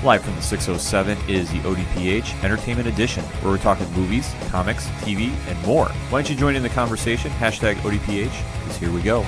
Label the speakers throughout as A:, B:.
A: Live from the 607 is the ODPH Entertainment Edition, where we're talking movies, comics, TV, and more. Why don't you join in the conversation? Hashtag ODPH, because here we go.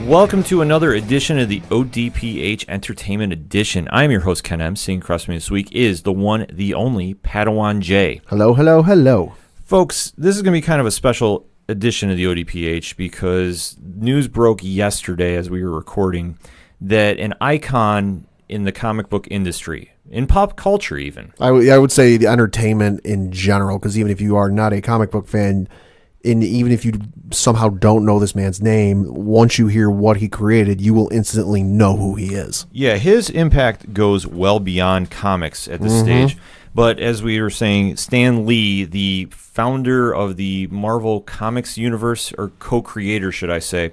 A: Welcome to another edition of the ODPH Entertainment Edition. I'm your host, Ken M. Sitting across from me this week is the one, the only, Padawan J.
B: Hello, hello, hello.
A: Folks, this is going to be kind of a special edition of the ODPH because news broke yesterday as we were recording that an icon in the comic book industry, in pop culture even.
B: I would say the entertainment in general, because even if you are not a comic book fan, even if you somehow don't know this man's name, once you hear what he created, you will instantly know who he is.
A: Yeah, his impact goes well beyond comics at this stage. But as we were saying, Stan Lee, the founder of the Marvel Comics universe, or co-creator, should I say,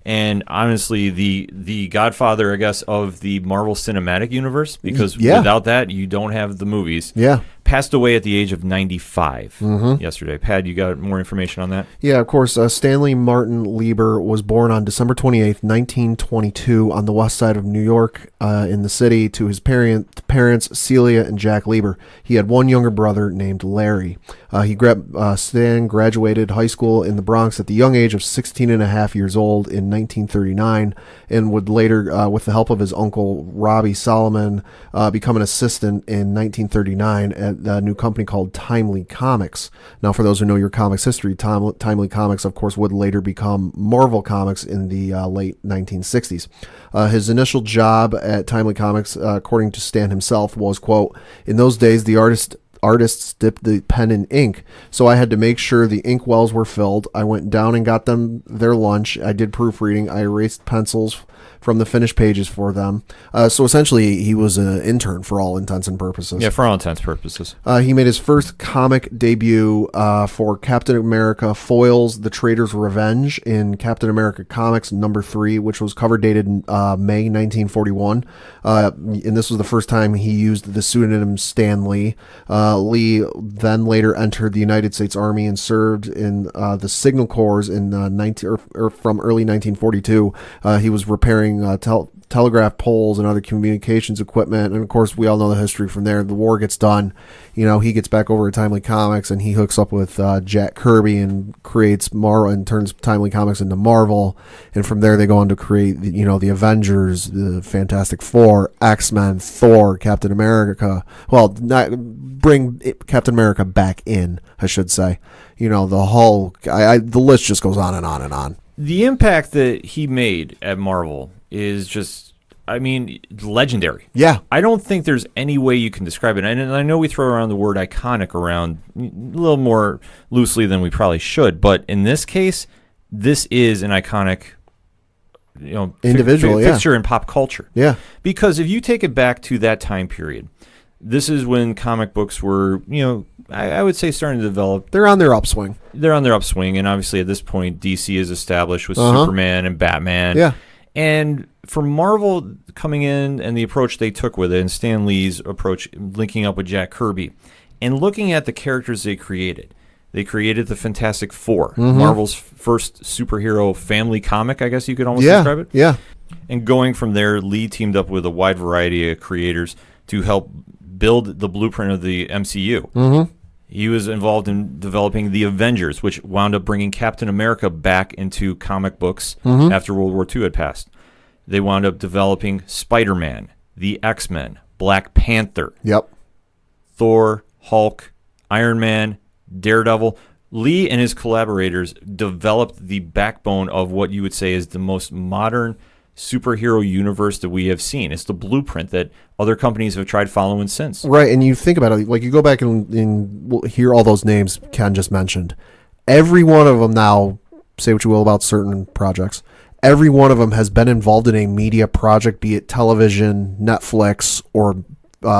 A: and honestly, the godfather, I guess, of the Marvel Cinematic Universe, because without that, you don't have the movies.
B: Yeah.
A: Passed away at the age of 95 yesterday. Pad, you got more information on that?
B: Yeah, of course. Stanley Martin Lieber was born on December 28th, 1922, on the west side of New York in the city to his parents, Celia and Jack Lieber. He had one younger brother named Larry. Stan graduated high school in the Bronx at the young age of 16 and a half years old in 1939, and would later, with the help of his uncle Robbie Solomon, become an assistant in 1939 at a new company called Timely Comics. Now, for those who know your comics history, Timely Comics, of course, would later become Marvel Comics in the late 1960s. His initial job at Timely Comics, according to Stan himself, was, quote, "In those days, the artists dipped the pen in ink, so I had to make sure the ink wells were filled. I went down and got them their lunch. I did proofreading. I erased pencils from the finished pages for them." So essentially, he was an intern for all intents and purposes.
A: Yeah, for all intents and purposes.
B: He made his first comic debut for Captain America Foils The Traitor's Revenge in Captain America Comics #3, which was cover dated May 1941. And this was the first time he used the pseudonym Stan Lee. Lee then later entered the United States Army and served in the Signal Corps in from early 1942. He was repairing telegraph poles and other communications equipment, and of course we all know the history from there. The war gets done, he gets back over to Timely Comics and he hooks up with Jack Kirby and creates Marvel and turns Timely Comics into Marvel, and from there they go on to create the Avengers, the Fantastic Four, X-Men, Thor, Captain America. Well, bring Captain America back in, I should say. The Hulk. The list just goes on and on and on.
A: The impact that he made at Marvel is just, legendary.
B: Yeah.
A: I don't think there's any way you can describe it. And I know we throw around the word iconic around a little more loosely than we probably should, but in this case, this is an iconic
B: individual
A: fixture in pop culture.
B: Yeah.
A: Because if you take it back to that time period, this is when comic books were, I would say starting to develop.
B: They're on their upswing.
A: And obviously at this point, DC is established with Superman and Batman.
B: Yeah.
A: And for Marvel coming in and the approach they took with it, and Stan Lee's approach linking up with Jack Kirby, and looking at the characters they created the Fantastic Four, Marvel's first superhero family comic, I guess you could almost describe it.
B: Yeah.
A: And going from there, Lee teamed up with a wide variety of creators to help build the blueprint of the MCU. He was involved in developing the Avengers, which wound up bringing Captain America back into comic books after World War II had passed. They wound up developing Spider-Man, the X-Men, Black Panther, Thor, Hulk, Iron Man, Daredevil. Lee and his collaborators developed the backbone of what you would say is the most modern superhero universe that we have seen. It's the blueprint that other companies have tried following since.
B: Right, and you think about it, like you go back and hear all those names Ken just mentioned. Every one of them now, say what you will about certain projects, every one of them has been involved in a media project, be it television, Netflix, or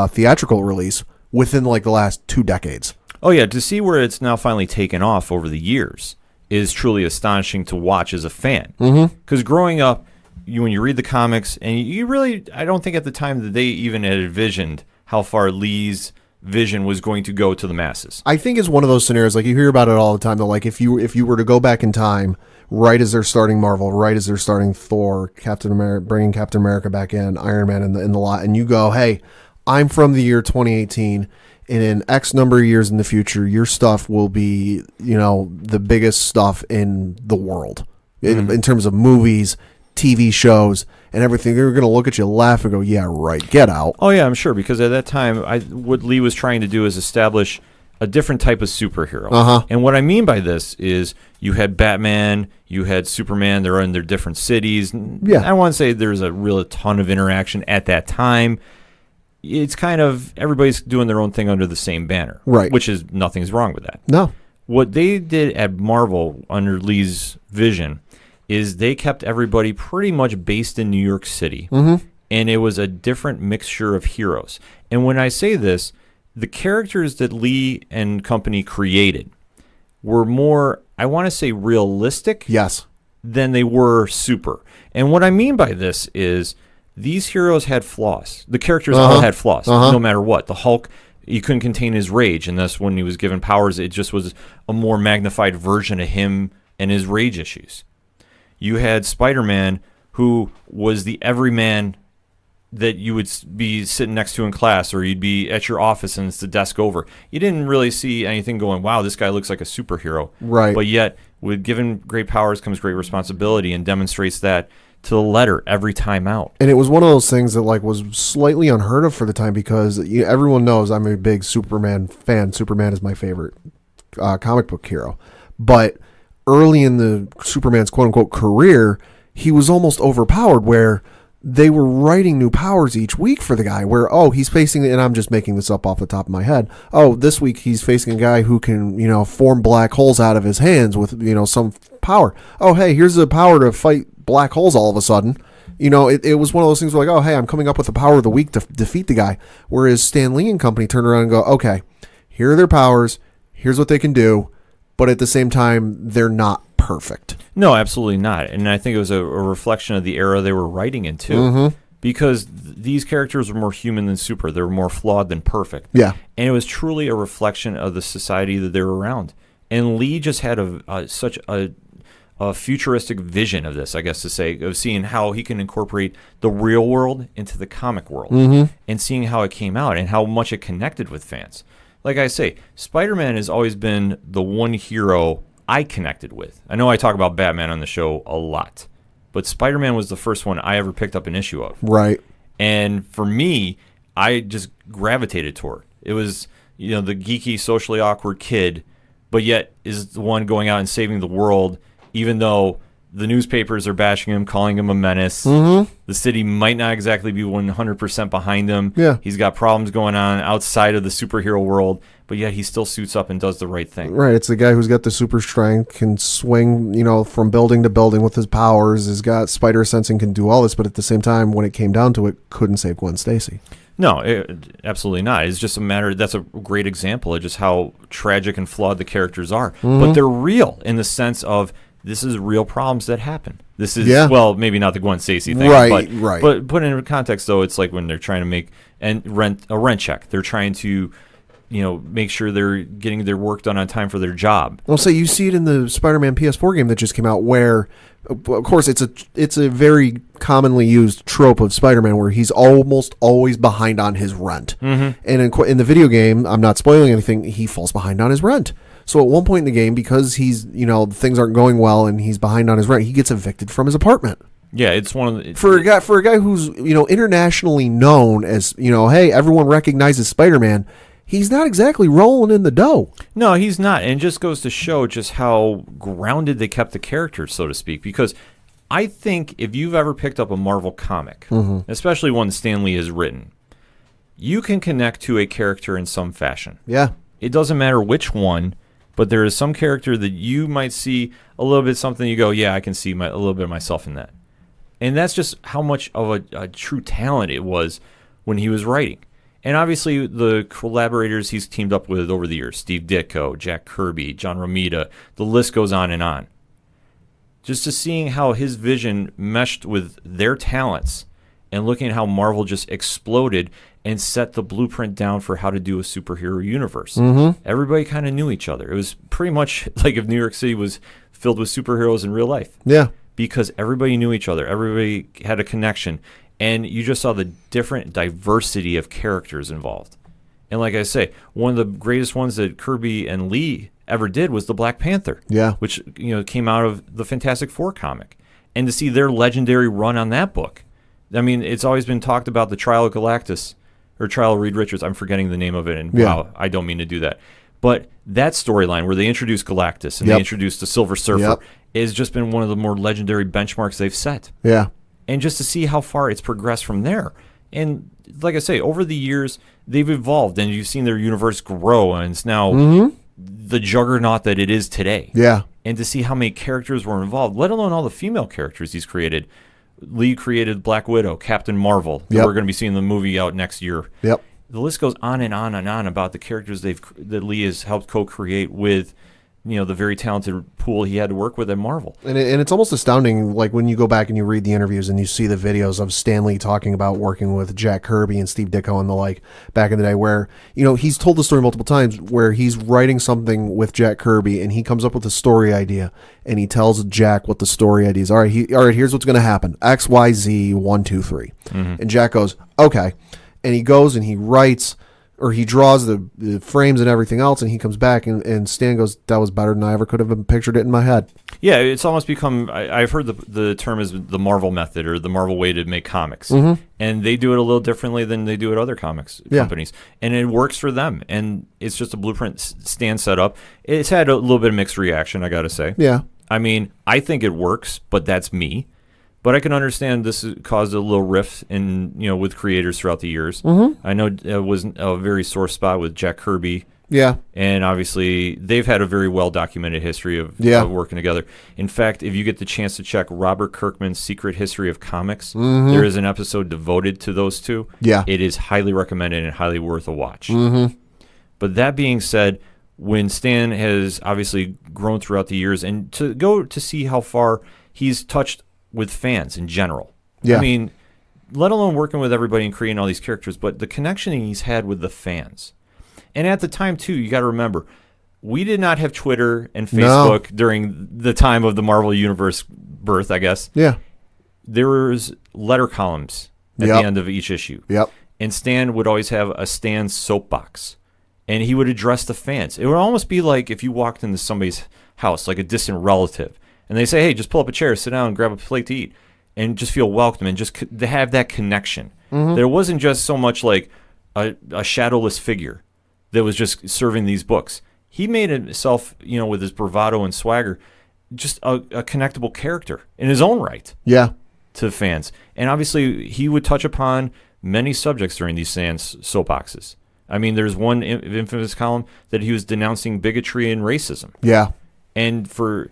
B: theatrical release within like the last 2 decades.
A: Oh yeah, to see where it's now finally taken off over the years is truly astonishing to watch as a fan. Because growing up, when you read the comics, and you really, I don't think at the time that they even had envisioned how far Lee's vision was going to go to the masses.
B: I think it's one of those scenarios, like you hear about it all the time, though, like if you were to go back in time, right as they're starting Marvel, right as they're starting Thor, Captain America, bringing Captain America back in, Iron Man in the lot, and you go, hey, I'm from the year 2018, and in X number of years in the future, your stuff will be, the biggest stuff in the world in terms of movies, TV shows, and everything. They're going to look at you, laugh, and go, yeah, right, get out.
A: Oh, yeah, I'm sure, because at that time, what Lee was trying to do is establish a different type of superhero.
B: Uh-huh.
A: And what I mean by this is you had Batman, you had Superman, they're in their different cities.
B: Yeah.
A: I want to say there's a real ton of interaction at that time. It's kind of everybody's doing their own thing under the same banner.
B: Right.
A: Which is, nothing's wrong with that.
B: No.
A: What they did at Marvel under Lee's vision is they kept everybody pretty much based in New York City.
B: Mm-hmm.
A: And it was a different mixture of heroes. And when I say this, the characters that Lee and company created were more, I want to say, realistic
B: Yes.
A: than they were super. And what I mean by this is these heroes had flaws. The characters all had flaws, no matter what. The Hulk, he couldn't contain his rage, and thus when he was given powers, it just was a more magnified version of him and his rage issues. You had Spider-Man, who was the everyman that you would be sitting next to in class, or you'd be at your office and it's the desk over. You didn't really see anything going, wow, this guy looks like a superhero.
B: Right.
A: But yet, with given great powers comes great responsibility, and demonstrates that to the letter every time out.
B: And it was one of those things that was slightly unheard of for the time, because everyone knows I'm a big Superman fan. Superman is my favorite comic book hero. But early in the Superman's quote-unquote career, he was almost overpowered, where they were writing new powers each week for the guy, where, he's facing, and I'm just making this up off the top of my head, this week he's facing a guy who can, form black holes out of his hands with, some power. Hey, here's the power to fight black holes all of a sudden. It was one of those things where hey, I'm coming up with the power of the week to defeat the guy. Whereas Stan Lee and company turned around and go, okay, here are their powers, here's what they can do, but at the same time, they're not perfect.
A: No, absolutely not. And I think it was a reflection of the era they were writing into, because these characters were more human than super. They were more flawed than perfect.
B: Yeah.
A: And it was truly a reflection of the society that they were around. And Lee just had such a futuristic vision of this, I guess to say, of seeing how he can incorporate the real world into the comic world, and seeing how it came out and how much it connected with fans. Like I say, Spider-Man has always been the one hero I connected with. I know I talk about Batman on the show a lot, but Spider-Man was the first one I ever picked up an issue of.
B: Right.
A: And for me, I just gravitated toward. It was, the geeky, socially awkward kid, but yet is the one going out and saving the world, even though the newspapers are bashing him, calling him a menace. The city might not exactly be 100% behind him.
B: Yeah.
A: He's got problems going on outside of the superhero world, but yet he still suits up and does the right thing.
B: Right. It's the guy who's got the super strength, can swing, from building to building with his powers, has got spider sensing, can do all this, but at the same time, when it came down to it, couldn't save Gwen Stacy.
A: No, absolutely not. It's just a matter, that's a great example of just how tragic and flawed the characters are. But they're real in the sense of, this is real problems that happen. This is, well, maybe not the Gwen Stacy thing.
B: Right.
A: But put in context, though, it's like when they're trying to make a rent check. They're trying to, make sure they're getting their work done on time for their job.
B: I'll say you see it in the Spider-Man PS4 game that just came out, where, of course, it's a very commonly used trope of Spider-Man where he's almost always behind on his rent. And in the video game, I'm not spoiling anything, he falls behind on his rent. So at one point in the game, because he's, things aren't going well and he's behind on his rent, he gets evicted from his apartment.
A: Yeah, it's one of the...
B: For a guy who's, internationally known as, hey, everyone recognizes Spider-Man, he's not exactly rolling in the dough.
A: No, he's not. And it just goes to show just how grounded they kept the characters, so to speak. Because I think if you've ever picked up a Marvel comic, especially one Stan Lee has written, you can connect to a character in some fashion.
B: Yeah.
A: It doesn't matter which one, but there is some character that you might see a little bit something, you go, yeah, I can see a little bit of myself in that. And that's just how much of a true talent it was when he was writing. And obviously the collaborators he's teamed up with over the years, Steve Ditko, Jack Kirby, John Romita, the list goes on and on. just to seeing how his vision meshed with their talents and looking at how Marvel just exploded and set the blueprint down for how to do a superhero universe. Everybody kind of knew each other. It was pretty much like if New York City was filled with superheroes in real life.
B: Yeah.
A: Because everybody knew each other. Everybody had a connection. And you just saw the different diversity of characters involved. And like I say, one of the greatest ones that Kirby and Lee ever did was the Black Panther.
B: Yeah.
A: Which, came out of the Fantastic Four comic. And to see their legendary run on that book. I mean, it's always been talked about the Trial of Galactus, or Trial of Reed Richards. I'm forgetting the name of it, and wow, I don't mean to do that. But that storyline where they introduced Galactus and they introduced the Silver Surfer has just been one of the more legendary benchmarks they've set.
B: Yeah.
A: And just to see how far it's progressed from there. And like I say, over the years, they've evolved, and you've seen their universe grow, and it's now the juggernaut that it is today.
B: Yeah.
A: And to see how many characters were involved, let alone all the female characters he's created. Lee created Black Widow, Captain Marvel, that we're going to be seeing the movie out next year.
B: Yep.
A: The list goes on and on and on about the characters that Lee has helped co-create with, the very talented pool he had to work with at Marvel.
B: And it's almost astounding, like when you go back and you read the interviews and you see the videos of Stan Lee talking about working with Jack Kirby and Steve Ditko and the like back in the day, where, he's told the story multiple times where he's writing something with Jack Kirby and he comes up with a story idea and he tells Jack what the story idea is. All right, here's what's going to happen. X, Y, Z, 1, 2, 3. And Jack goes, okay. And he goes and he writes, or he draws the frames and everything else, and he comes back, and Stan goes, that was better than I ever could have pictured it in my head.
A: Yeah, it's almost become, I've heard the term is the Marvel method, or the Marvel way to make comics. And they do it a little differently than they do at other comics companies. And it works for them. And it's just a blueprint Stan set up. It's had a little bit of mixed reaction, I got to say.
B: Yeah.
A: I mean, I think it works, but that's me. But I can understand this caused a little rift with creators throughout the years. I know it was a very sore spot with Jack Kirby.
B: Yeah.
A: And obviously, they've had a very well-documented history of working together. In fact, if you get the chance to check Robert Kirkman's Secret History of Comics, there is an episode devoted to those two.
B: Yeah.
A: It is highly recommended and highly worth a watch. But that being said, when Stan has obviously grown throughout the years, and to go to see how far he's touched with fans in general.
B: Yeah.
A: I mean, let alone working with everybody and creating all these characters, but the connection he's had with the fans. And at the time, too, you got to remember, we did not have Twitter and Facebook during the time of the Marvel Universe birth, I guess.
B: Yeah.
A: There was letter columns at the end of each issue.
B: Yep.
A: And Stan would always have a Stan soapbox. And he would address the fans. It would almost be like if you walked into somebody's house, like a distant relative, and they say, hey, just pull up a chair, sit down, and grab a plate to eat, and just feel welcome, and just to have that connection. There wasn't just so much like a shadowless figure that was just serving these books. He made himself, with his bravado and swagger, just a connectable character in his own right to fans. And obviously, he would touch upon many subjects during these Stan's soapboxes. I mean, there's one infamous column that he was denouncing bigotry and racism.
B: Yeah.
A: And for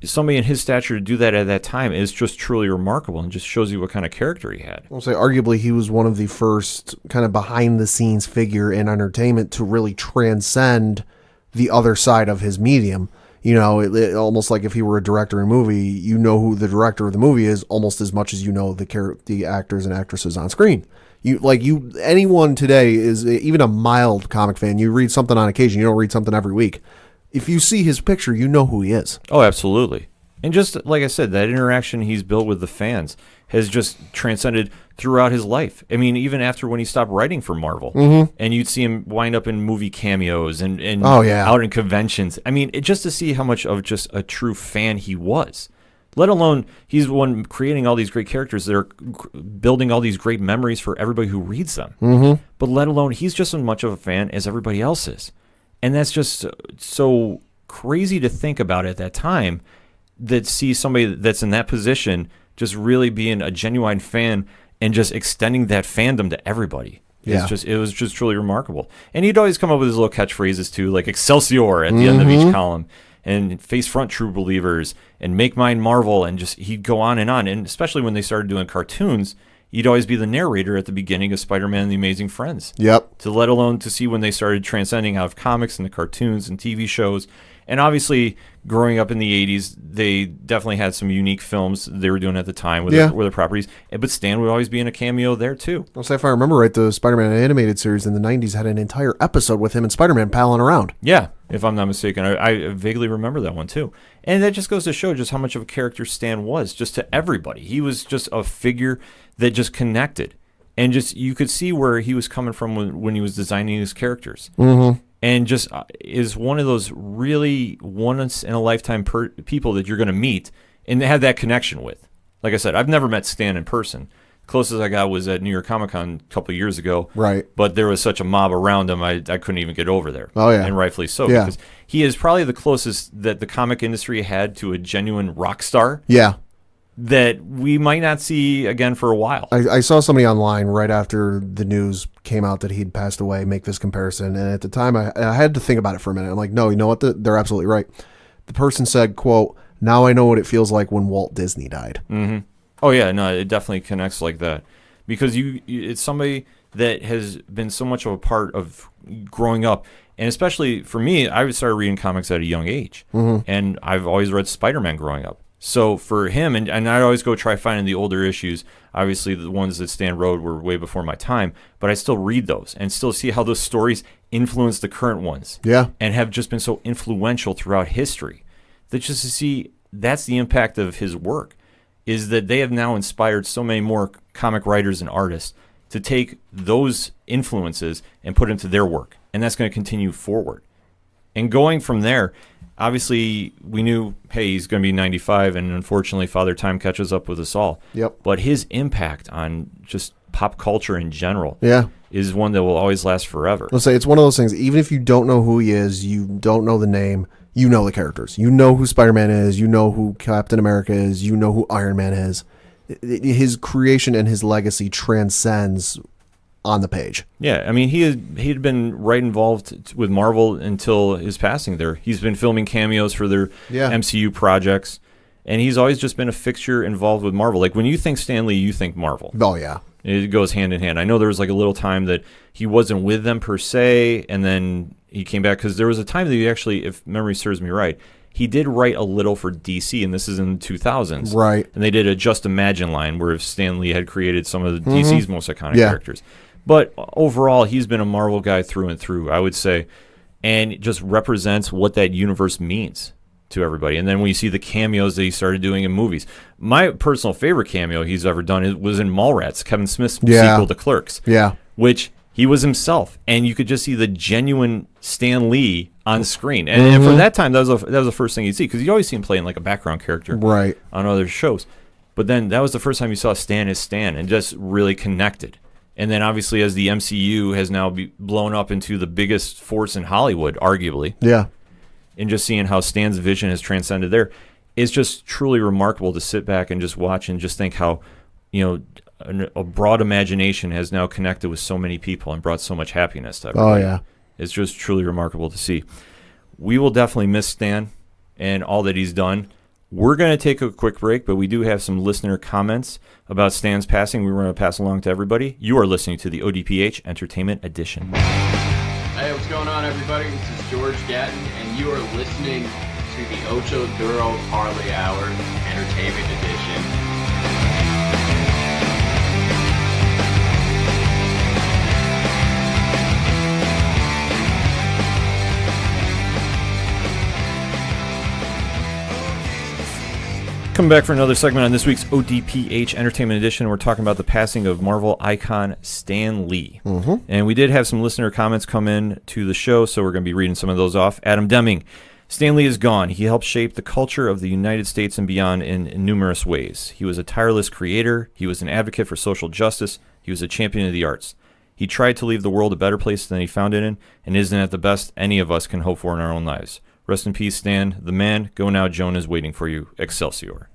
A: somebody in his stature to do that at that time is just truly remarkable, and just shows you what kind of character he had.
B: I'll say arguably he was one of the first kind of behind the scenes figure in entertainment to really transcend the other side of his medium. It almost like if he were a director in a movie, you know who the director of the movie is almost as much as you know the actors and actresses on screen. Anyone today is even a mild comic fan. You read something on occasion, you don't read something every week. If you see his picture, you know who he is.
A: Oh, absolutely. And just like I said, that interaction he's built with the fans has just transcended throughout his life. I mean, even after when he stopped writing for Marvel, and you'd see him wind up in movie cameos and out in conventions. I mean, just to see how much of just a true fan he was. Let alone he's the one creating all these great characters that are building all these great memories for everybody who reads them. But let alone he's just as much of a fan as everybody else is. And that's just so crazy to think about at that time, that see somebody that's in that position just really being a genuine fan and just extending that fandom to everybody.
B: Yeah.
A: It was just truly remarkable. And he'd always come up with his little catchphrases too, like Excelsior at the end of each column, and face front true believers, and make mine Marvel, and just he'd go on. And especially when they started doing cartoons, he'd always be the narrator at the beginning of Spider-Man and the Amazing Friends.
B: Yep.
A: To let alone to see when they started transcending out of comics and the cartoons and TV shows, And obviously, growing up in the 80s, they definitely had some unique films they were doing at the time with their properties. But Stan would always be in a cameo there, too.
B: I'll say, if I remember right, the Spider-Man animated series in the 90s had an entire episode with him and Spider-Man palling around.
A: Yeah, if I'm not mistaken. I vaguely remember that one, too. And that just goes to show just how much of a character Stan was, just to everybody. He was just a figure that just connected. And just you could see where he was coming from when he was designing his characters.
B: Mm-hmm.
A: And just is one of those really once-in-a-lifetime people that you're going to meet and have that connection with. Like I said, I've never met Stan in person. Closest I got was at New York Comic Con a couple of years ago.
B: Right.
A: But there was such a mob around him, I couldn't even get over there.
B: Oh, yeah.
A: And rightfully so.
B: Yeah.
A: Because he is probably the closest that the comic industry had to a genuine rock star.
B: Yeah.
A: That we might not see again for a while.
B: I saw somebody online right after the news came out that he'd passed away make this comparison, and at the time I had to think about it for a minute. I'm like, no, you know what? They're absolutely right. The person said, quote, "Now I know what it feels like when Walt Disney died."
A: Mm-hmm. Oh yeah, no, it definitely connects like that because it's somebody that has been so much of a part of growing up, and especially for me, I started reading comics at a young age, and I've always read Spider-Man growing up. So for him, and I'd always go try finding the older issues. Obviously, the ones that Stan wrote were way before my time, but I still read those and still see how those stories influence the current ones.
B: Yeah.
A: And have just been so influential throughout history. That just to see that's the impact of his work, is that they have now inspired so many more comic writers and artists to take those influences and put into their work. And that's going to continue forward. And going from there, obviously, we knew, hey, he's going to be 95, and unfortunately, Father Time catches up with us all.
B: Yep.
A: But his impact on just pop culture in general
B: Yeah.
A: is one that will always last forever.
B: Let's say it's one of those things, even if you don't know who he is, you don't know the name, you know the characters. You know who Spider-Man is, you know who Captain America is, you know who Iron Man is. His creation and his legacy transcends on the page.
A: Yeah, I mean, he'd been right involved with Marvel until his passing there. He's been filming cameos for their MCU projects, and he's always just been a fixture involved with Marvel. Like, when you think Stan Lee, you think Marvel.
B: Oh, yeah.
A: It goes hand in hand. I know there was like a little time that he wasn't with them per se, and then he came back, because there was a time that he actually, if memory serves me right, he did write a little for DC, and this is in the 2000s.
B: Right.
A: And they did a Just Imagine line where Stan Lee had created some of the DC's most iconic characters. But overall, he's been a Marvel guy through and through, I would say, and it just represents what that universe means to everybody. And then when you see the cameos that he started doing in movies, my personal favorite cameo he's ever done was in Mallrats, Kevin Smith's sequel to Clerks, which he was himself, and you could just see the genuine Stan Lee on screen. And for that time, that was the first thing you'd see, because you always see him playing like a background character on other shows. But then that was the first time you saw Stan as Stan and just really connected. And then obviously as the MCU has now blown up into the biggest force in Hollywood, arguably.
B: Yeah.
A: And just seeing how Stan's vision has transcended there, it's just truly remarkable to sit back and just watch and just think how, a broad imagination has now connected with so many people and brought so much happiness to everybody.
B: Oh, yeah.
A: It's just truly remarkable to see. We will definitely miss Stan and all that he's done. We're going to take a quick break, but we do have some listener comments about Stan's passing we want to pass along to everybody. You are listening to the ODPH Entertainment Edition.
C: Hey, what's going on, everybody? This is George Gatton, and you are listening to the Ocho Duro Parlay Hour Entertainment Edition.
A: Coming back for another segment on this week's ODPH Entertainment Edition. We're talking about the passing of Marvel icon Stan Lee. And we did have some listener comments come in to the show, so we're going to be reading some of those off. Adam Deming. Stan Lee is gone. He helped shape the culture of the United States and beyond in numerous ways. He was a tireless creator. He was an advocate for social justice. He was a champion of the arts. He tried to leave the world a better place than he found it in, and isn't at the best any of us can hope for in our own lives. Rest in peace, Stan, the man. Go now, Joan is waiting for you. Excelsior.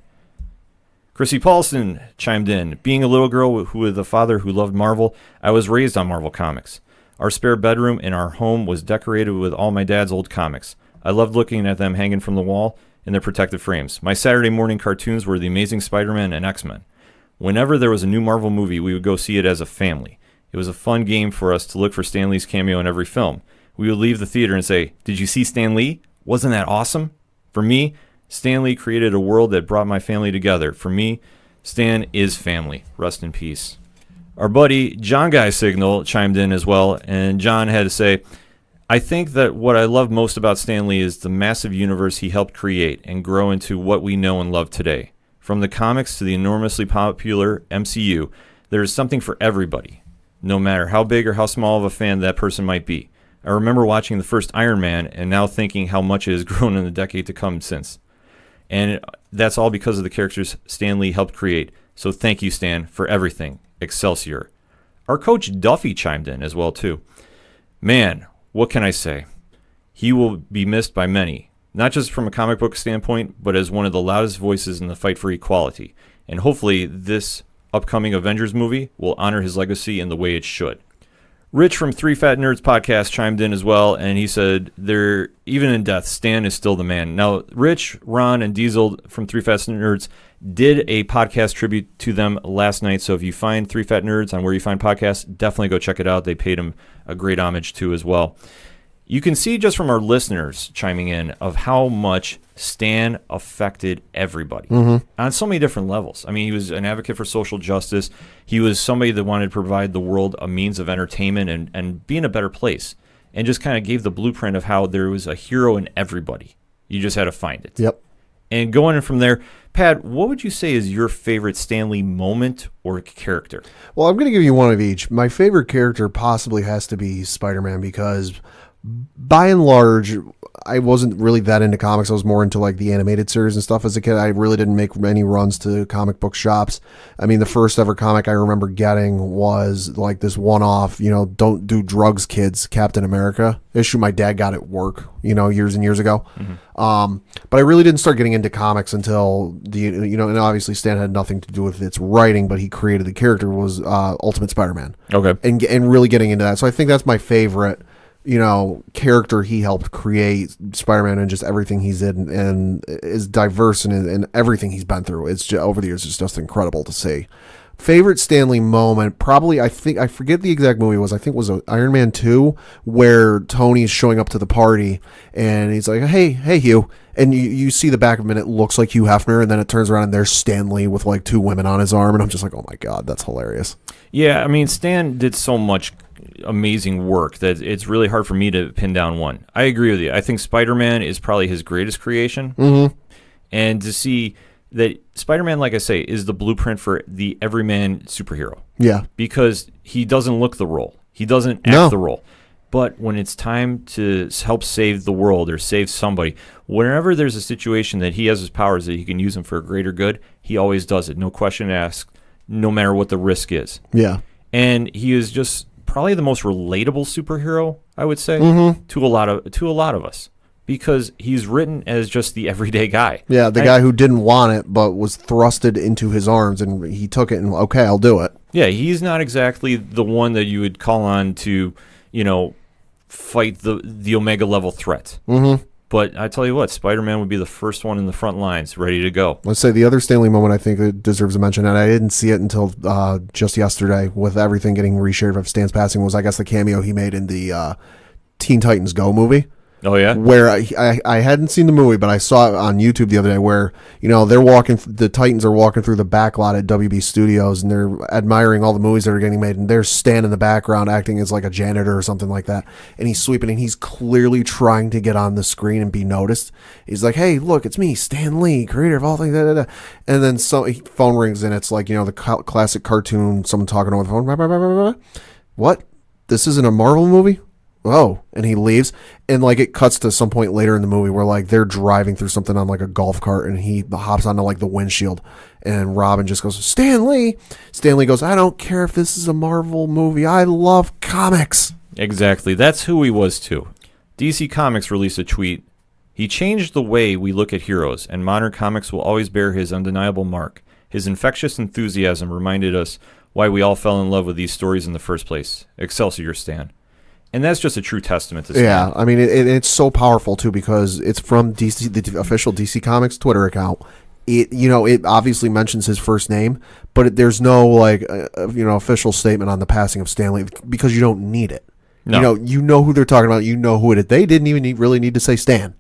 A: Chrissy Paulson chimed in. Being a little girl with a father who loved Marvel, I was raised on Marvel Comics. Our spare bedroom in our home was decorated with all my dad's old comics. I loved looking at them hanging from the wall in their protective frames. My Saturday morning cartoons were The Amazing Spider-Man and X-Men. Whenever there was a new Marvel movie, we would go see it as a family. It was a fun game for us to look for Stan Lee's cameo in every film. We would leave the theater and say, "Did you see Stan Lee? Wasn't that awesome? For me, Stan Lee created a world that brought my family together. For me, Stan is family. Rest in peace. Our buddy John Guy Signal chimed in as well, and John had to say, I think that what I love most about Stan Lee is the massive universe he helped create and grow into what we know and love today. From the comics to the enormously popular MCU, there is something for everybody, no matter how big or how small of a fan that person might be. I remember watching the first Iron Man and now thinking how much it has grown in the decade to come since. And that's all because of the characters Stan Lee helped create. So thank you, Stan, for everything. Excelsior. Our coach Duffy chimed in as well, too. Man, what can I say? He will be missed by many, not just from a comic book standpoint, but as one of the loudest voices in the fight for equality. And hopefully this upcoming Avengers movie will honor his legacy in the way it should. Rich from Three Fat Nerds podcast chimed in as well, and he said, even in death, Stan is still the man. Now, Rich, Ron, and Diesel from Three Fat Nerds did a podcast tribute to them last night, so if you find Three Fat Nerds on where you find podcasts, definitely go check it out. They paid him a great homage too as well. You can see just from our listeners chiming in of how much Stan affected everybody on so many different levels. I mean, he was an advocate for social justice. He was somebody that wanted to provide the world a means of entertainment and be in a better place, and just kind of gave the blueprint of how there was a hero in everybody. You just had to find it.
B: Yep.
A: And going in from there, Pat, what would you say is your favorite Stan Lee moment or character?
B: Well, I'm going to give you one of each. My favorite character possibly has to be Spider-Man because by and large, I wasn't really that into comics. I was more into like the animated series and stuff as a kid. I really didn't make many runs to comic book shops. I mean, the first ever comic I remember getting was like this one-off, don't do drugs, kids, Captain America issue my dad got at work, years and years ago. But I really didn't start getting into comics until and obviously Stan had nothing to do with its writing, but he created the character was Ultimate Spider-Man.
A: Okay.
B: And really getting into that. So I think that's my favorite character he helped create, Spider-Man, and just everything he's in and is diverse and everything he's been through. It's just, over the years, it's just incredible to see. Favorite Stan Lee moment, probably, I forget the exact movie it was. I think it was Iron Man 2, where Tony's showing up to the party and he's like, hey, Hugh. And you see the back of him and it looks like Hugh Hefner, and then it turns around and there's Stan Lee with like two women on his arm. And I'm just like, oh my God, that's hilarious.
A: Yeah, I mean, Stan did so much amazing work that it's really hard for me to pin down one. I agree with you. I think Spider-Man is probably his greatest creation. And to see that Spider-Man, like I say, is the blueprint for the everyman superhero.
B: Yeah.
A: Because he doesn't look the role. He doesn't act the role. But when it's time to help save the world or save somebody, whenever there's a situation that he has his powers that he can use them for a greater good, he always does it. No question asked, no matter what the risk is.
B: Yeah.
A: And he is just probably the most relatable superhero, I would say, to a lot of us, because he's written as just the everyday guy.
B: Yeah, the guy who didn't want it but was thrusted into his arms, and he took it and, okay, I'll do it.
A: Yeah, he's not exactly the one that you would call on to, fight the Omega level threat. But I tell you what, Spider-Man would be the first one in the front lines, ready to go.
B: Let's say the other Stan Lee moment I think that deserves a mention, and I didn't see it until just yesterday with everything getting reshared of Stan's passing, was I guess the cameo he made in the Teen Titans Go movie.
A: Oh, yeah?
B: Where I hadn't seen the movie, but I saw it on YouTube the other day where, they're the Titans are walking through the back lot at WB Studios and they're admiring all the movies that are getting made, and there's Stan in the background acting as like a janitor or something like that. And he's sweeping and he's clearly trying to get on the screen and be noticed. He's like, hey, look, it's me, Stan Lee, creator of all things. Da, da, da. And then phone rings and it's like, the classic cartoon, someone talking over the phone. Blah, blah, blah, blah, blah. What? This isn't a Marvel movie? Oh, and he leaves, and like it cuts to some point later in the movie where like they're driving through something on like a golf cart, and he hops onto like the windshield, and Robin just goes, Stan Lee. Stan Lee goes, I don't care if this is a Marvel movie, I love comics.
A: Exactly, that's who he was too. DC Comics released a tweet. He changed the way we look at heroes, and modern comics will always bear his undeniable mark. His infectious enthusiasm reminded us why we all fell in love with these stories in the first place. Excelsior, Stan. And that's just a true testament to Stan.
B: Yeah, I mean, it's so powerful, too, because it's from DC, the official DC Comics Twitter account. It obviously mentions his first name, but there's no, official statement on the passing of Stan Lee, because you don't need it.
A: No.
B: You know who they're talking about. You know who it is. They didn't even really need to say Stan.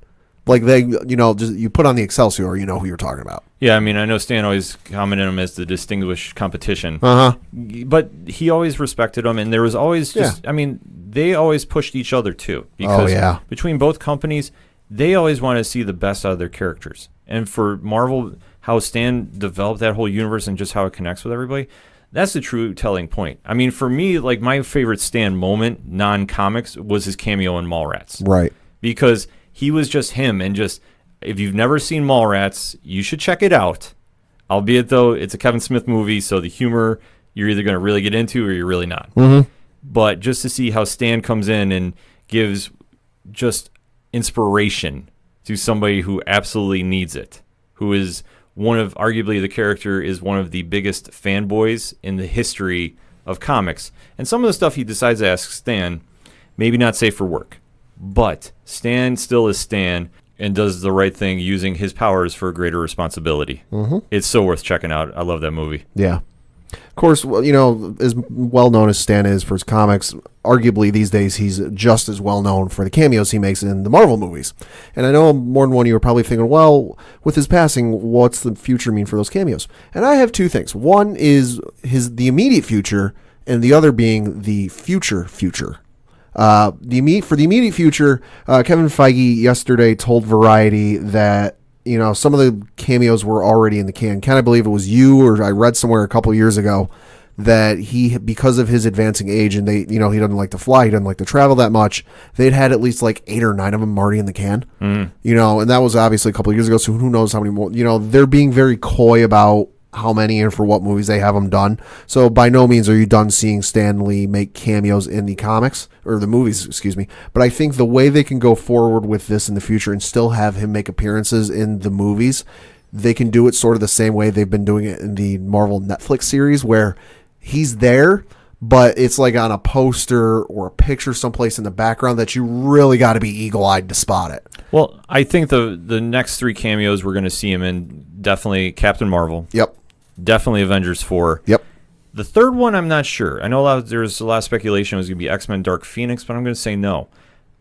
B: Like they, just you put on the Excelsior, you know who you're talking about.
A: Yeah, I mean, I know Stan always commented him as the distinguished competition. But he always respected him, and there was always just, I mean, they always pushed each other too. Because between both companies, they always want to see the best out of their characters. And for Marvel, how Stan developed that whole universe and just how it connects with everybody, that's the true telling point. I mean, for me, like my favorite Stan moment, non-comics, was his cameo in Mallrats.
B: Right.
A: Because he was just him, and just, if you've never seen Mallrats, you should check it out. Albeit, though, it's a Kevin Smith movie, so the humor you're either going to really get into or you're really not. But just to see how Stan comes in and gives just inspiration to somebody who absolutely needs it, who is arguably the character is one of the biggest fanboys in the history of comics. And some of the stuff he decides to ask Stan, maybe not safe for work. But Stan still is Stan and does the right thing using his powers for a greater responsibility. It's so worth checking out. I love that movie.
B: Yeah. Of course, as well known as Stan is for his comics, arguably these days he's just as well known for the cameos he makes in the Marvel movies. And I know more than one of you are probably thinking, well, with his passing, what's the future mean for those cameos? And I have two things. One is the immediate future, and the other being the future. For the immediate future, Kevin Feige yesterday told Variety that some of the cameos were already in the can. Can I believe it was you, or I read somewhere a couple years ago that he, because of his advancing age, and he doesn't like to fly, he doesn't like to travel that much, they'd had at least like 8 or 9 of them already in the can. And that was obviously a couple of years ago, so who knows how many more. They're being very coy about how many and for what movies they have them done. So by no means are you done seeing Stan Lee make cameos in the comics, or the movies, excuse me. But I think the way they can go forward with this in the future and still have him make appearances in the movies, they can do it sort of the same way they've been doing it in the Marvel Netflix series, where he's there, but it's like on a poster or a picture someplace in the background that you really got to be eagle-eyed to spot it.
A: Well, I think the next 3 cameos we're going to see him in, definitely Captain Marvel.
B: Yep.
A: Definitely Avengers 4.
B: Yep.
A: The third one, I'm not sure. I know there's a lot of speculation it was going to be X-Men Dark Phoenix, but I'm going to say no.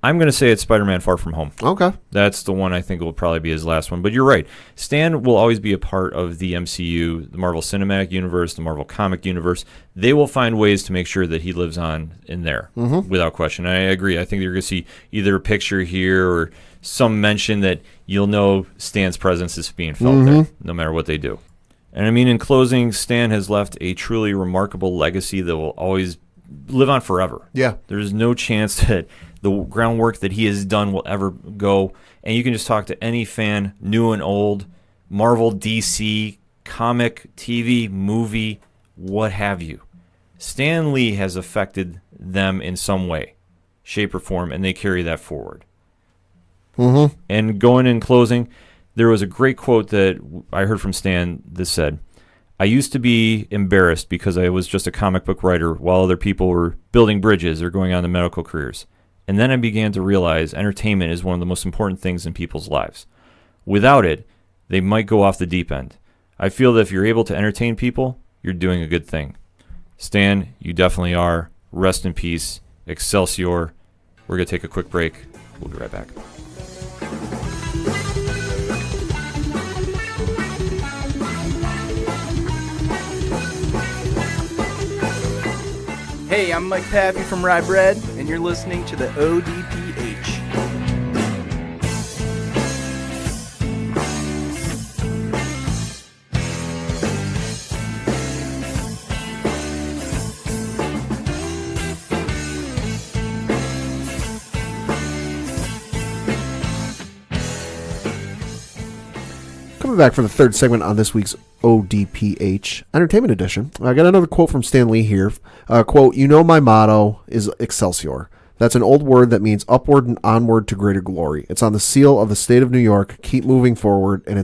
A: I'm going to say it's Spider-Man Far From Home.
B: Okay.
A: That's the one I think will probably be his last one. But you're right. Stan will always be a part of the MCU, the Marvel Cinematic Universe, the Marvel Comic Universe. They will find ways to make sure that he lives on in there, without question. I agree. I think you're going to see either a picture here or some mention that you'll know Stan's presence is being felt there, no matter what they do. And I mean, in closing, Stan has left a truly remarkable legacy that will always live on forever.
B: Yeah.
A: There's no chance that the groundwork that he has done will ever go. And you can just talk to any fan, new and old, Marvel, DC, comic, TV, movie, what have you. Stan Lee has affected them in some way, shape, or form, and they carry that forward. And going in closing, there was a great quote that I heard from Stan that said, "I used to be embarrassed because I was just a comic book writer while other people were building bridges or going on to medical careers. And then I began to realize entertainment is one of the most important things in people's lives. Without it, they might go off the deep end. I feel that if you're able to entertain people, you're doing a good thing." Stan, you definitely are. Rest in peace. Excelsior. We're going to take a quick break. We'll be right back.
D: Hey, I'm Mike Pappy from Rye Bread, and you're listening to the ODPH.
B: Coming back for the third segment on this week's ODPH Entertainment Edition. I got another quote from Stan Lee here. Quote, "My motto is Excelsior. That's an old word that means upward and onward to greater glory. It's on the seal of the state of New York. Keep moving forward, and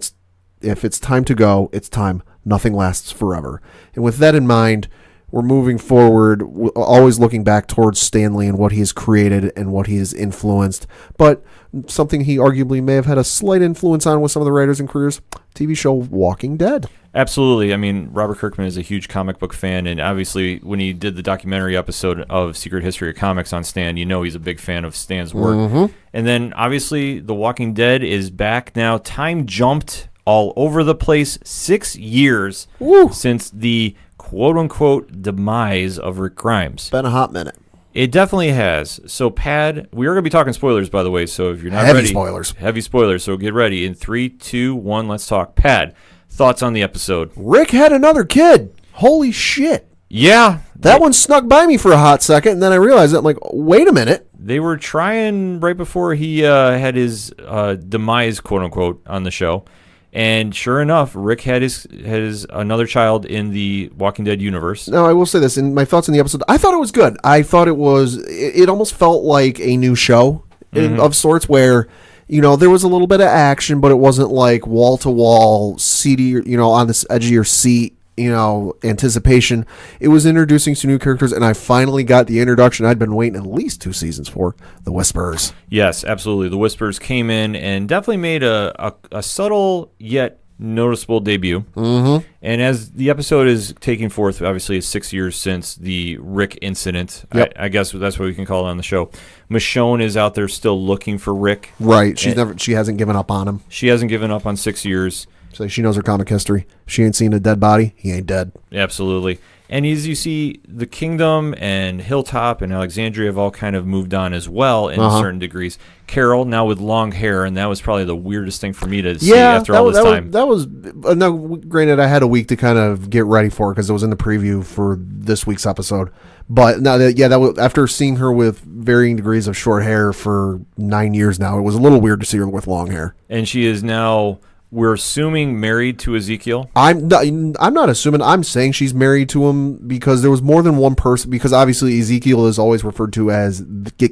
B: if it's time to go, it's time. Nothing lasts forever." And with that in mind, we're moving forward, always looking back towards Stanley and what he's created and what he's influenced. But something he arguably may have had a slight influence on with some of the writers and careers, TV show Walking Dead.
A: Absolutely. I mean, Robert Kirkman is a huge comic book fan, and obviously when he did the documentary episode of Secret History of Comics on Stan, you know he's a big fan of Stan's work.
B: Mm-hmm.
A: And then obviously The Walking Dead is back now. Time jumped all over the place. 6 years since the quote-unquote demise of Rick Grimes.
B: Been a hot minute.
A: It definitely has. So, Pad, we are going to be talking spoilers, by the way, so if you're not
B: Heavy
A: ready...
B: spoilers.
A: Heavy spoilers, so get ready. In 3, 2, 1, let's talk. Pad, thoughts on the episode?
B: Rick had another kid. Holy shit.
A: Yeah.
B: That one snuck by me for a hot second, and then I realized it. I'm like, wait a minute.
A: They were trying right before he had his demise, quote-unquote, on the show. And sure enough, Rick had his another child in the Walking Dead universe.
B: Now, I will say this. In my thoughts on the episode, I thought it was good. I thought it almost felt like a new show of sorts where, there was a little bit of action, but it wasn't like wall-to-wall, seedy, on this edge of your seat, anticipation. It was introducing some new characters, and I finally got the introduction I'd been waiting at least 2 seasons for, the Whisperers.
A: Yes, absolutely. The Whisperers came in and definitely made a subtle yet noticeable debut. Mm-hmm. And as the episode is taking forth, obviously it's 6 years since the Rick incident. Yep. I guess that's what we can call it on the show. Michonne is out there still looking for Rick.
B: Right. She hasn't given up on him.
A: She hasn't given up on 6 years.
B: So she knows her comic history. She ain't seen a dead body. He ain't dead.
A: Absolutely. And as you see, the Kingdom and Hilltop and Alexandria have all kind of moved on as well in certain degrees. Carol, now with long hair, and that was probably the weirdest thing for me to see after all this time.
B: No, granted, I had a week to kind of get ready for it because it was in the preview for this week's episode. But no, that was after seeing her with varying degrees of short hair for 9 years now, it was a little weird to see her with long hair.
A: And she is now... We're assuming married to Ezekiel.
B: I'm not assuming. I'm saying she's married to him because there was more than one person. Because obviously Ezekiel is always referred to as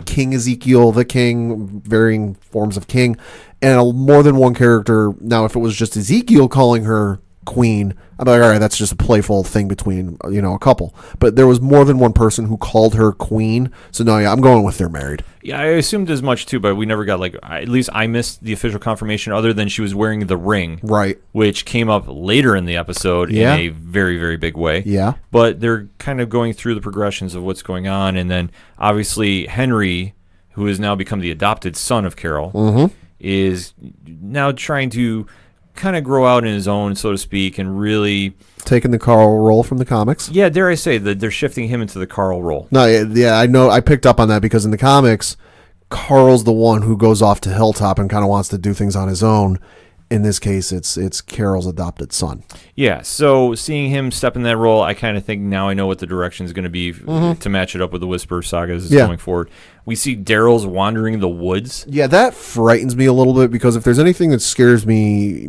B: King Ezekiel, the king, varying forms of king, and more than one character. Now, if it was just Ezekiel calling her queen, I'm like, all right, that's just a playful thing between a couple. But there was more than one person who called her queen. So no, yeah, I'm going with they're married.
A: Yeah, I assumed as much too, but we never got at least I missed the official confirmation other than she was wearing the ring.
B: Right.
A: Which came up later in the episode in a very, very big way.
B: Yeah.
A: But they're kind of going through the progressions of what's going on. And then obviously Henry, who has now become the adopted son of Carol, is now trying to kind of grow out in his own, so to speak, and really...
B: Taking the Carl role from the comics.
A: Yeah, dare I say that they're shifting him into the Carl role.
B: No, yeah, I know. I picked up on that because in the comics, Carl's the one who goes off to Hilltop and kind of wants to do things on his own. In this case, it's Carol's adopted son.
A: Yeah, so seeing him step in that role, I kind of think now I know what the direction is going to be to match it up with the Whisper sagas going forward. We see Daryl's wandering the woods.
B: Yeah, that frightens me a little bit because if there's anything that scares me,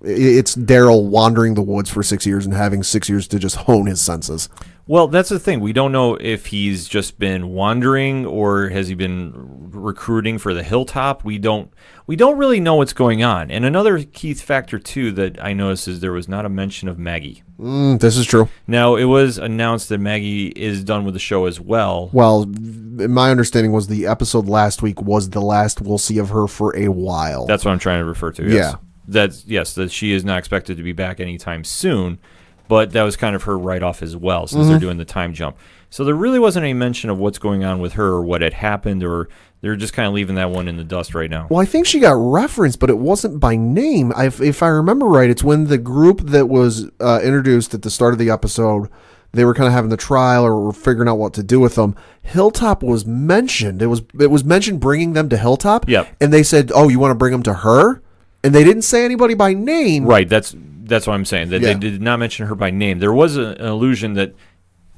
B: it's Daryl wandering the woods for 6 years and having 6 years to just hone his senses.
A: Well, that's the thing. We don't know if he's just been wandering or has he been recruiting for the Hilltop. We don't really know what's going on. And another key factor, too, that I noticed is there was not a mention of Maggie.
B: This is true.
A: Now, it was announced that Maggie is done with the show as well.
B: Well, my understanding was the episode last week was the last we'll see of her for a while.
A: That's what I'm trying to refer to. Yes. Yeah. That she is not expected to be back anytime soon. But that was kind of her write-off as well, since they're doing the time jump. So there really wasn't any mention of what's going on with her or what had happened, or they're just kind of leaving that one in the dust right now.
B: Well, I think she got referenced, but it wasn't by name. If I remember right, it's when the group that was introduced at the start of the episode, they were kind of having the trial or were figuring out what to do with them. Hilltop was mentioned. It was mentioned bringing them to Hilltop.
A: Yep.
B: And they said, oh, you want to bring them to her? And they didn't say anybody by name.
A: Right, that's what I'm saying. That they did not mention her by name. There was an illusion that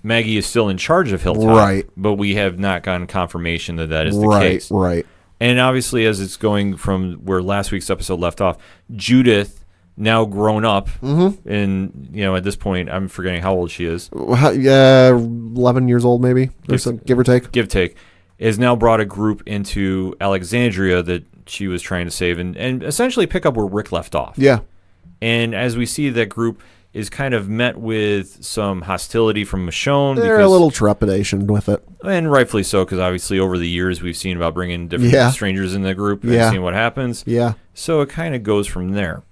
A: Maggie is still in charge of Hilltop.
B: Right.
A: But we have not gotten confirmation that is the case.
B: Right.
A: And obviously, as it's going from where last week's episode left off, Judith, now grown up, and at this point, I'm forgetting how old she is.
B: 11 years old maybe, give or take.
A: Give or take. Has now brought a group into Alexandria that she was trying to save and essentially pick up where Rick left off.
B: Yeah.
A: And as we see that group is kind of met with some hostility from Michonne.
B: They're a little trepidation with it.
A: And rightfully so, because obviously over the years we've seen about bringing different strangers in the group and seeing what happens.
B: Yeah.
A: So it kind of goes from there.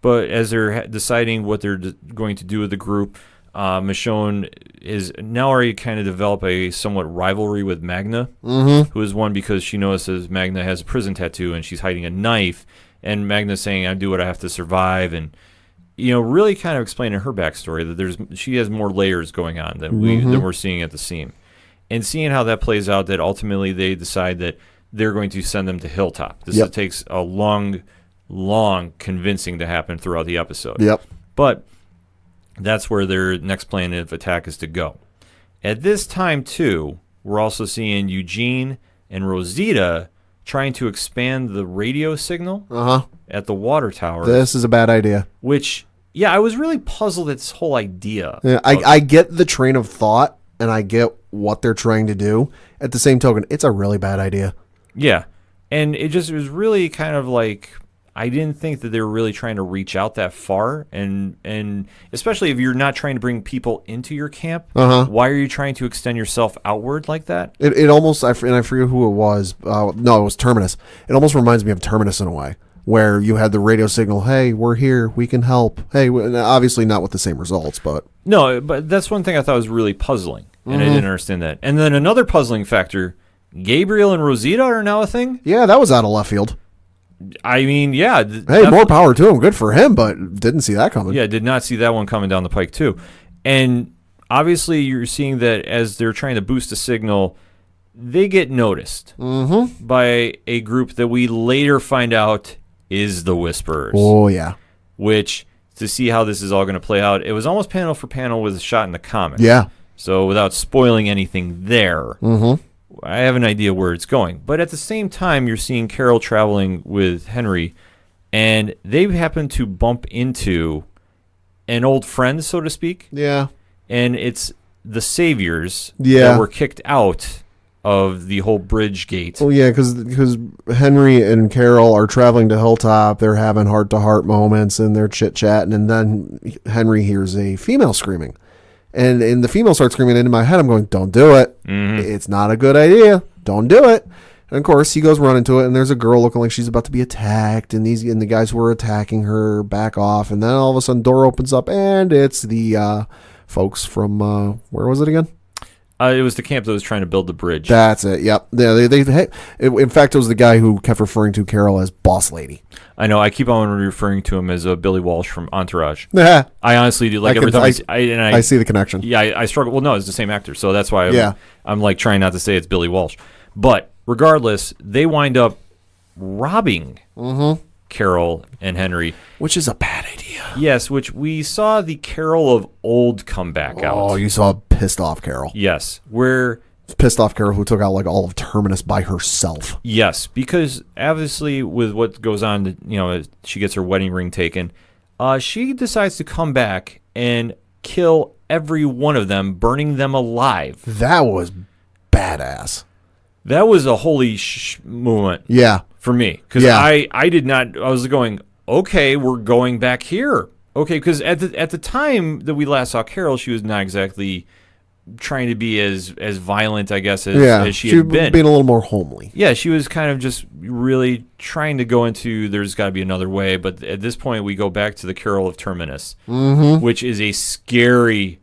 A: But as they're deciding what they're going to do with the group, Michonne is now already kind of develop a somewhat rivalry with Magna, who is one because she notices Magna has a prison tattoo and she's hiding a knife, and Magna's saying, I do what I have to survive, and really kind of explaining her backstory, that she has more layers going on than we're seeing at the seam. And seeing how that plays out, that ultimately they decide that they're going to send them to Hilltop. This takes a long convincing to happen throughout the episode.
B: Yep.
A: But that's where their next plan of attack is to go. At this time, too, we're also seeing Eugene and Rosita trying to expand the radio signal at the water tower.
B: This is a bad idea.
A: Which, I was really puzzled at this whole idea.
B: Yeah, I get the train of thought, and I get what they're trying to do. At the same token, it's a really bad idea.
A: Yeah. And it was really kind of like, I didn't think that they were really trying to reach out that far, and especially if you're not trying to bring people into your camp, why are you trying to extend yourself outward like that?
B: It almost, and I forget who it was. No, it was Terminus. It almost reminds me of Terminus in a way, where you had the radio signal, hey, we're here, we can help. Hey, obviously not with the same results, but...
A: No, but that's one thing I thought was really puzzling, and I didn't understand that. And then another puzzling factor, Gabriel and Rosita are now a thing?
B: Yeah, that was out of left field.
A: I mean, yeah.
B: Hey, more power to him. Good for him, but didn't see that coming.
A: Yeah, did not see that one coming down the pike, too. And obviously, you're seeing that as they're trying to boost the signal, they get noticed by a group that we later find out is the Whisperers.
B: Oh, yeah.
A: Which, to see how this is all going to play out, it was almost panel for panel with a shot in the comics.
B: Yeah.
A: So without spoiling anything there, I have an idea where it's going. But at the same time, you're seeing Carol traveling with Henry, and they happen to bump into an old friend, so to speak.
B: Yeah.
A: And it's the Saviors that were kicked out of the whole bridge gate.
B: Oh, yeah, because Henry and Carol are traveling to Hilltop. They're having heart-to-heart moments, and they're chit-chatting, and then Henry hears a female screaming. And the female starts screaming, and in my head, I'm going, don't do it. It's not a good idea. Don't do it. And, of course, he goes running to it, and there's a girl looking like she's about to be attacked, and the guys who are attacking her back off, and then all of a sudden, door opens up, and it's the folks from, where was it again?
A: It was the camp that was trying to build the bridge.
B: That's it. Yep. Yeah, in fact, it was the guy who kept referring to Carol as Boss Lady.
A: I know. I keep on referring to him as Billy Walsh from Entourage. I honestly do. Like every time I
B: see the connection.
A: Yeah, I struggle. Well, no, it's the same actor, so that's why I'm like trying not to say it's Billy Walsh. But regardless, they wind up robbing Carol and Henry,
B: which is a bad idea.
A: Yes, which we saw the Carol of old come back out.
B: Oh, you saw a pissed off Carol.
A: Yes, where
B: pissed off Carol who took out like all of Terminus by herself.
A: Yes, because obviously with what goes on, she gets her wedding ring taken. She decides to come back and kill every one of them, burning them alive.
B: That was badass.
A: That was a holy moment.
B: Yeah.
A: For me, because I did not. I was going, okay, we're going back here. Okay, because at the time that we last saw Carol, she was not exactly trying to be as violent, I guess, as she had been.
B: Being a little more homely.
A: Yeah, she was kind of just really trying to go into there's got to be another way. But at this point, we go back to the Carol of Terminus, which is a scary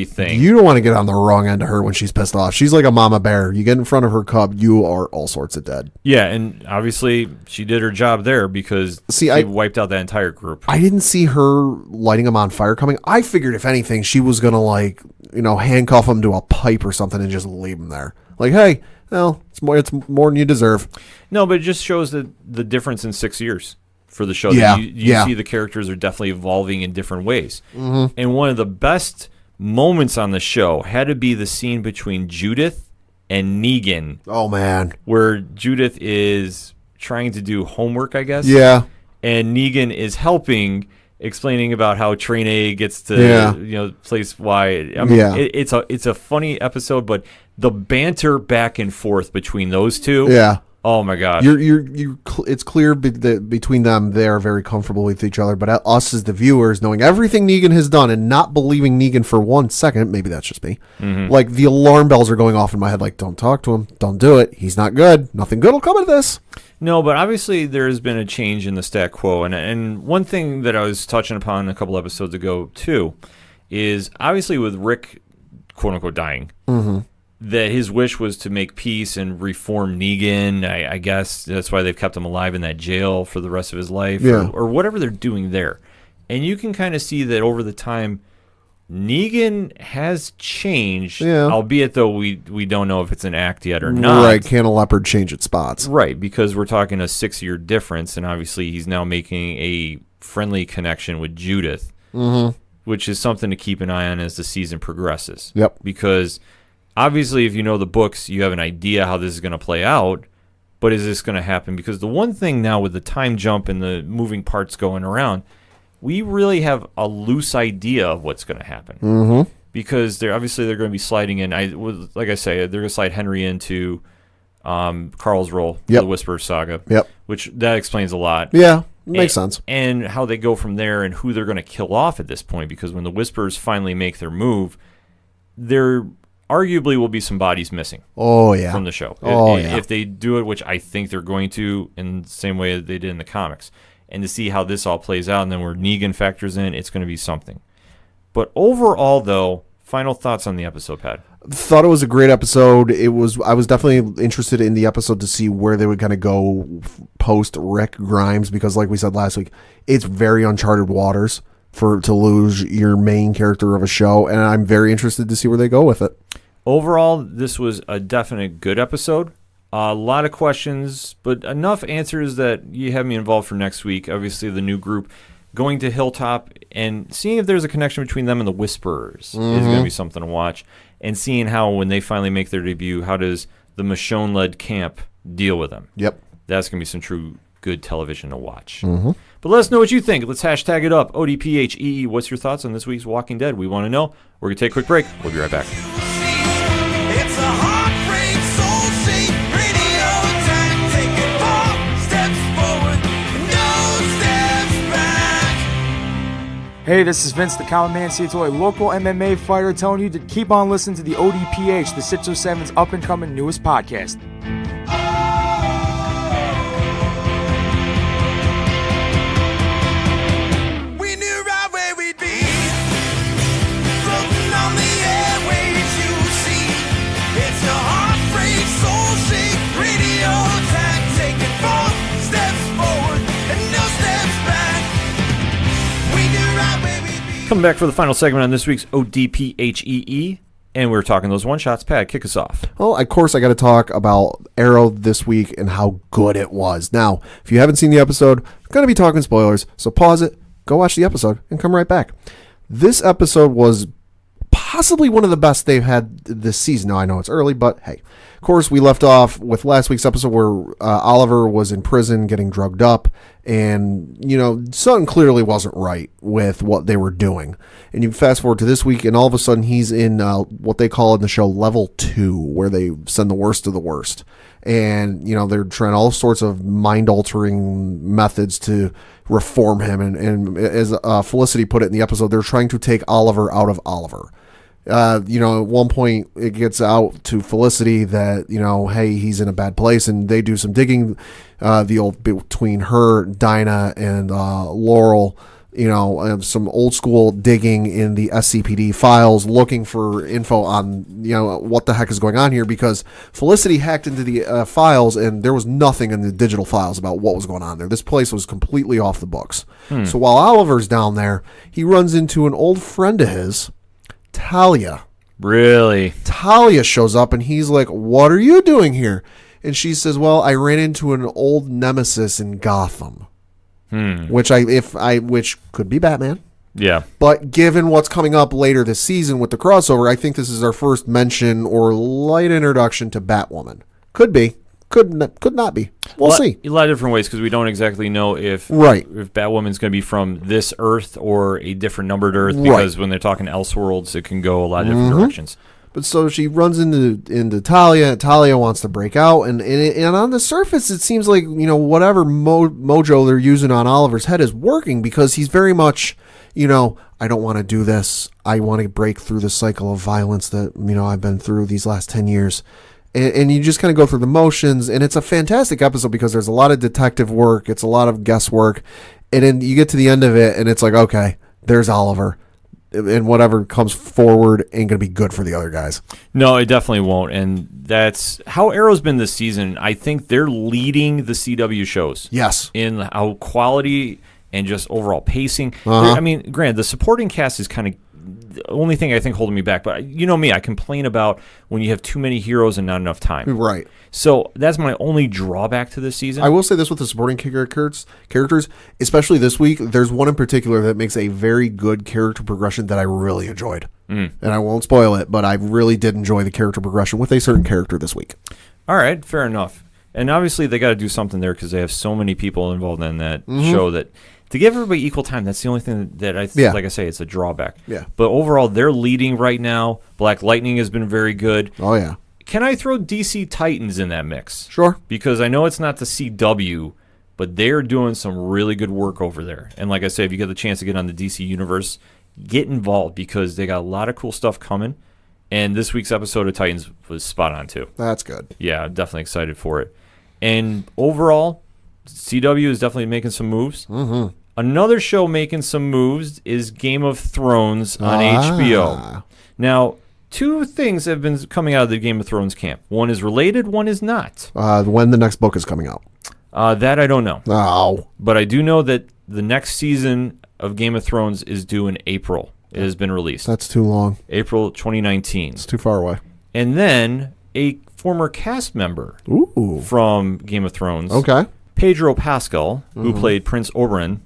A: thing.
B: You don't want to get on the wrong end of her when she's pissed off. She's like a mama bear. You get in front of her cub, you are all sorts of dead.
A: Yeah, and obviously she did her job there because she wiped out that entire group. I
B: didn't see her lighting them on fire coming. I figured if anything, she was going to handcuff them to a pipe or something and just leave them there. Like, hey, well, it's more than you deserve.
A: No, but it just shows the difference in 6 years. For the show, you see the characters are definitely evolving in different ways. And one of the best moments on the show had to be the scene between Judith and Negan.
B: Oh, man.
A: Where Judith is trying to do homework, I guess.
B: Yeah.
A: And Negan is helping, explaining about how Train A gets to place Y. I mean, it's a funny episode, but the banter back and forth between those two.
B: Yeah.
A: Oh my God!
B: It's clear that between them they are very comfortable with each other. But us as the viewers, knowing everything Negan has done and not believing Negan for 1 second, maybe that's just me.
A: Mm-hmm.
B: Like the alarm bells are going off in my head. Like, don't talk to him, don't do it. He's not good. Nothing good will come of this.
A: No, but obviously there has been a change in the stat quo, and one thing that I was touching upon a couple episodes ago too is obviously with Rick, quote unquote, dying.
B: Mm-hmm.
A: That his wish was to make peace and reform Negan. I guess that's why they've kept him alive in that jail for the rest of his life, or whatever they're doing there. And you can kind of see that over the time, Negan has changed, albeit though we don't know if it's an act yet or not.
B: Right, can a leopard change its spots?
A: Right, because we're talking a 6-year difference, and obviously he's now making a friendly connection with Judith, which is something to keep an eye on as the season progresses.
B: Yep.
A: Because obviously, if you know the books, you have an idea how this is going to play out, but is this going to happen? Because the one thing now with the time jump and the moving parts going around, we really have a loose idea of what's going to happen.
B: Mm-hmm.
A: Because they're going to be sliding in. Like I say, they're going to slide Henry into Carl's role, the Whisperer saga, which that explains a lot.
B: Yeah, makes sense.
A: And how they go from there and who they're going to kill off at this point. Because when the Whisperers finally make their move, there arguably will be some bodies missing.
B: Oh, yeah.
A: From the show.
B: If
A: they do it, which I think they're going to in the same way that they did in the comics. And to see how this all plays out, and then where Negan factors in, it's going to be something. But overall, though, final thoughts on the episode, Pat?
B: Thought it was a great episode. I was definitely interested in the episode to see where they would kind of go post Rick Grimes, because like we said last week, it's very uncharted waters to lose your main character of a show, and I'm very interested to see where they go with it.
A: Overall, this was a definite good episode. A lot of questions, but enough answers that you have me involved for next week. Obviously, the new group going to Hilltop and seeing if there's a connection between them and the Whisperers is going to be something to watch. And seeing how, when they finally make their debut, how does the Michonne-led camp deal with them?
B: Yep.
A: That's going to be some true good television to watch.
B: Mm-hmm.
A: But let us know what you think. Let's hashtag it up. ODPHEE. What's your thoughts on this week's Walking Dead? We want to know. We're going to take a quick break. We'll be right back.
E: It's a heartbreak, soul-shaped radio attack. Taking 4 steps forward, no steps back.
F: Hey, this is Vince, the Common Man Ciatoy, local MMA fighter, telling you to keep on listening to the ODPH, the 607's up-and-coming newest podcast.
E: We knew right where we'd be, floating on the airwaves, you see. It's a heartbreak, soul-shaped radio attack. Taking 4 steps forward and no steps back. We knew right where we'd be.
A: Coming back for the final segment on this week's ODPHEE, and we're talking those one-shots. Pat, kick us off.
B: Well, of course, I got to talk about Arrow this week and how good it was. Now, if you haven't seen the episode, I'm going to be talking spoilers, so pause it, go watch the episode, and come right back. This episode was possibly one of the best they've had this season. Now, I know it's early, but hey. Of course, we left off with last week's episode where Oliver was in prison getting drugged up, and, something clearly wasn't right with what they were doing. And you fast forward to this week, and all of a sudden he's in what they call in the show Level 2, where they send the worst of the worst. And, they're trying all sorts of mind-altering methods to reform him. And as Felicity put it in the episode, they're trying to take Oliver out of Oliver. At one point it gets out to Felicity that, hey, he's in a bad place, and they do some digging, between her, Dinah, and Laurel, some old school digging in the SCPD files, looking for info on, what the heck is going on here, because Felicity hacked into the files, and there was nothing in the digital files about what was going on there. This place was completely off the books. So while Oliver's down there, he runs into an old friend of his, Talia.
A: Really?
B: Talia shows up, and he's like, "What are you doing here?" And she says, "Well, I ran into an old nemesis in Gotham." Which could be Batman.
A: Yeah.
B: But given what's coming up later this season with the crossover, I think this is our first mention or light introduction to Batwoman. Could be. Could not be. We'll see.
A: A lot of different ways, because we don't exactly know if Batwoman's going to be from this Earth or a different numbered Earth, because when they're talking Elseworlds, it can go a lot of different directions.
B: But so she runs into Talia, and Talia wants to break out, and on the surface it seems like, whatever mojo they're using on Oliver's head is working, because he's very much, I don't want to do this. I want to break through the cycle of violence that, I've been through these last 10 years. And you just kind of go through the motions, and it's a fantastic episode because there's a lot of detective work. It's a lot of guesswork. And then you get to the end of it, and it's like, okay, there's Oliver. And whatever comes forward ain't going to be good for the other guys.
A: No, it definitely won't. And that's how Arrow's been this season. I think they're leading the CW shows.
B: Yes.
A: In how quality and just overall pacing. I mean, granted, the supporting cast is kind of the only thing I think holding me back. But you know me, I complain about when you have too many heroes and not enough time.
B: Right.
A: So that's my only drawback to this season.
B: I will say this with the supporting characters, especially this week, there's one in particular that makes a very good character progression that I really enjoyed. And I won't spoil it, but I really did enjoy the character progression with a certain character this week.
A: All right, fair enough. And obviously they got to do something there because they have so many people involved in that show that to give everybody equal time, that's the only thing that I think, like I say, it's a drawback.
B: Yeah.
A: But overall, they're leading right now. Black Lightning has been very good.
B: Oh, yeah.
A: Can I throw DC Titans in that mix?
B: Sure.
A: Because I know it's not the CW, but they're doing some really good work over there. And like I said, if you get the chance to get on the DC universe, get involved because they got a lot of cool stuff coming. And this week's episode of Titans was spot on, too.
B: That's good.
A: Yeah, I'm definitely excited for it. And overall, CW is definitely making some moves. Another show making some moves is Game of Thrones on HBO. Now, two things have been coming out of the Game of Thrones camp. One is related, one is not.
B: When the next book is coming out.
A: That I don't know.
B: Oh.
A: But I do know that the next season of Game of Thrones is due in April. It has been released.
B: That's too long.
A: April 2019.
B: It's too far away.
A: And then a former cast member from Game of Thrones, Pedro Pascal, who played Prince Oberyn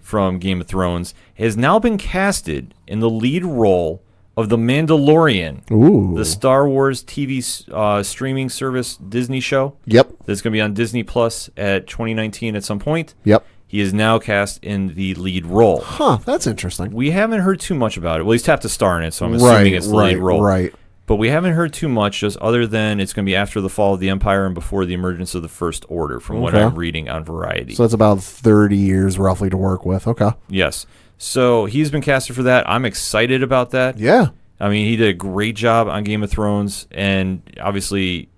A: from Game of Thrones, has now been casted in the lead role of The Mandalorian, the Star Wars TV streaming service Disney show.
B: Yep.
A: That's going to be on Disney Plus at 2019 at some point.
B: Yep.
A: He is now cast in the lead role.
B: Huh, that's interesting.
A: We haven't heard too much about it. Well, he's tapped a star in it, so I'm assuming it's the lead role.
B: Right.
A: But we haven't heard too much, just other than it's going to be after the fall of the Empire and before the emergence of the First Order, from what I'm reading on Variety.
B: So it's about 30 years roughly to work with. Okay.
A: Yes. So he's been casted for that. I'm excited about that.
B: Yeah.
A: I mean, he did a great job on Game of Thrones, and obviously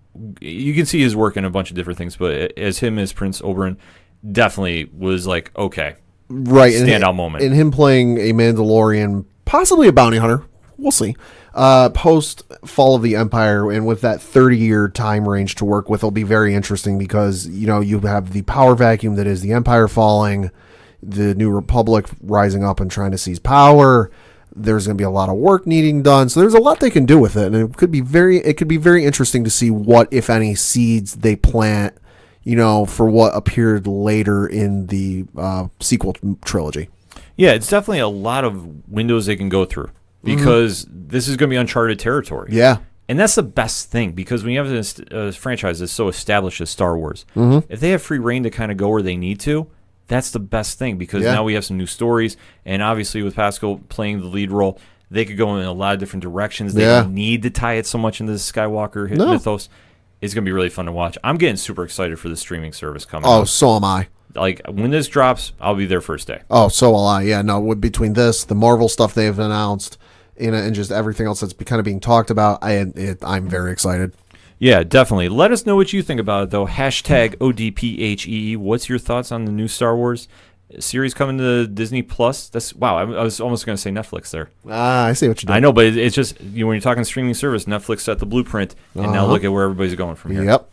A: you can see his work in a bunch of different things, but as Prince Oberyn, definitely was like, okay.
B: Right.
A: Standout moment.
B: And him playing a Mandalorian, possibly a bounty hunter. We'll see. Post fall of the Empire, and with that 30-year time range to work with, it'll be very interesting because, you have the power vacuum that is the Empire falling, the New Republic rising up and trying to seize power. There's going to be a lot of work needing done. So there's a lot they can do with it. And it could be very interesting to see what, if any, seeds they plant, for what appeared later in the sequel trilogy. Yeah,
A: it's definitely a lot of windows they can go through. Because this is going to be uncharted territory.
B: Yeah.
A: And that's the best thing, because when you have a franchise that's so established as Star Wars, if they have free reign to kind of go where they need to, that's the best thing, because now we have some new stories, and obviously with Pascal playing the lead role, they could go in a lot of different directions. They don't need to tie it so much into the Skywalker mythos. It's going to be really fun to watch. I'm getting super excited for the streaming service coming out.
B: Oh, so am I.
A: Like, when this drops, I'll be there first day.
B: Oh, so will I. Yeah, no, between this, the Marvel stuff they've announced, and just everything else that's kind of being talked about, I'm very excited.
A: Yeah, definitely. Let us know what you think about it, though. Hashtag ODPHEE. What's your thoughts on the new Star Wars series coming to Disney Plus? Wow, I was almost going to say Netflix there.
B: I see what you did.
A: I know, but it's just, when you're talking streaming service, Netflix set the blueprint, and now look at where everybody's going from here.
B: Yep.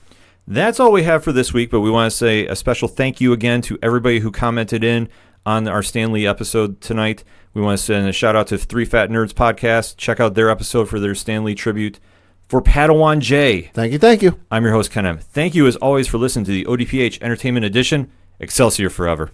A: That's all we have for this week, but we want to say a special thank you again to everybody who commented in on our Stan Lee episode tonight. We want to send a shout out to 3 Fat Nerds Podcast. Check out their episode for their Stan Lee tribute. For Padawan J,
B: thank you.
A: I'm your host, Ken M. Thank you, as always, for listening to the ODPH Entertainment Edition. Excelsior forever.